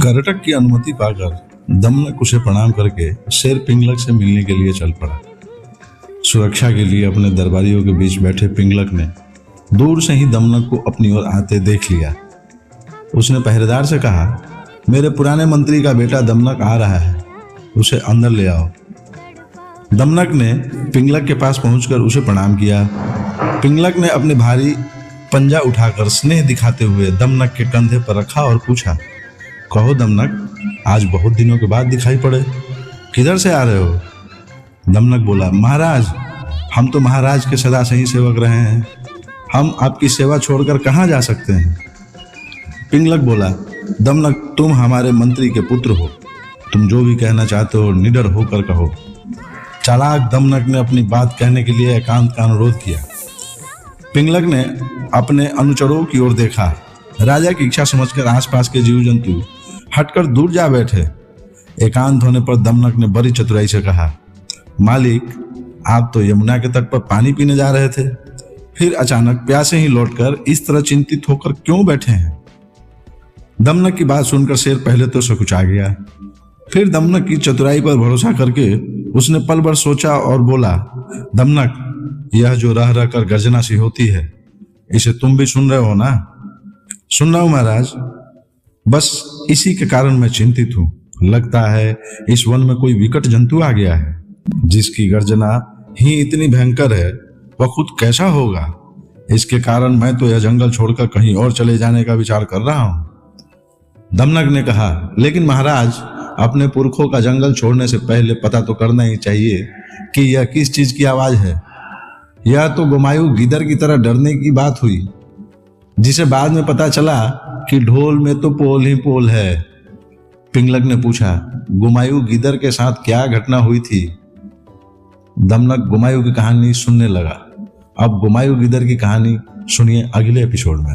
कर्टक की अनुमति पाकर दमनक उसे प्रणाम करके शेर पिंगलक से मिलने के लिए चल पड़ा। सुरक्षा के लिए अपने दरबारियों के बीच बैठे पिंगलक ने दूर से ही दमनक को अपनी ओर आते देख लिया। उसने पहरेदार से कहा, मेरे पुराने मंत्री का बेटा दमनक आ रहा है, उसे अंदर ले आओ। दमनक ने पिंगलक के पास पहुंचकर उसे प्रणाम किया। पिंगलक ने अपने भारी पंजा उठाकर स्नेह दिखाते हुए दमनक के कंधे पर रखा और पूछा, कहो दमनक, आज बहुत दिनों के बाद दिखाई पड़े, किधर से आ रहे हो? दमनक बोला, महाराज, हम तो महाराज के सदा से ही सेवक रहे हैं, हम आपकी सेवा छोड़कर कहाँ जा सकते हैं? पिंगलक बोला, दमनक, तुम हमारे मंत्री के पुत्र हो, तुम जो भी कहना चाहते हो निडर होकर कहो। चालाक दमनक ने अपनी बात कहने के लिए एकांत का अनुरोध किया। पिंगलक ने अपने अनुचरों की ओर देखा। राजा की इच्छा समझकर आसपास के जीव जंतु हटकर दूर जा बैठे। एकांत होने पर दमनक ने बड़ी चतुराई से कहा, मालिक, आप तो यमुना के तट पर पानी पीने जा रहे थे, फिर अचानक प्यासे ही लौटकर इस तरह चिंतित होकर क्यों बैठे हैं? दमनक की बात सुनकर शेर पहले तो सकुचा गया, फिर दमनक की चतुराई पर भरोसा करके उसने पल भर सोचा और बोला, दमनक, यह जो रह रह कर गर्जना सी होती है, इसे तुम भी सुन रहे हो ना? सुन रहा हूं महाराज, बस इसी के कारण मैं चिंतित हूं। लगता है इस वन में कोई विकट जंतु आ गया है, जिसकी गर्जना ही इतनी भयंकर है, वह खुद कैसा होगा? इसके कारण मैं तो यह जंगल छोड़कर कहीं और चले जाने का विचार कर रहा हूं। दमनक ने कहा, लेकिन महाराज, अपने पुरखों का जंगल छोड़ने से पहले पता तो करना ही चाहिए कि यह किस चीज की आवाज है। यह तो गुमायु गिदर की तरह डरने की बात हुई, जिसे बाद में पता चला कि ढोल में तो पोल ही पोल है। पिंगलक ने पूछा, गुमायु गिदर के साथ क्या घटना हुई थी? दमनक गुमायु की कहानी सुनने लगा। अब गुमायु गिदर की कहानी सुनिए अगले एपिसोड में।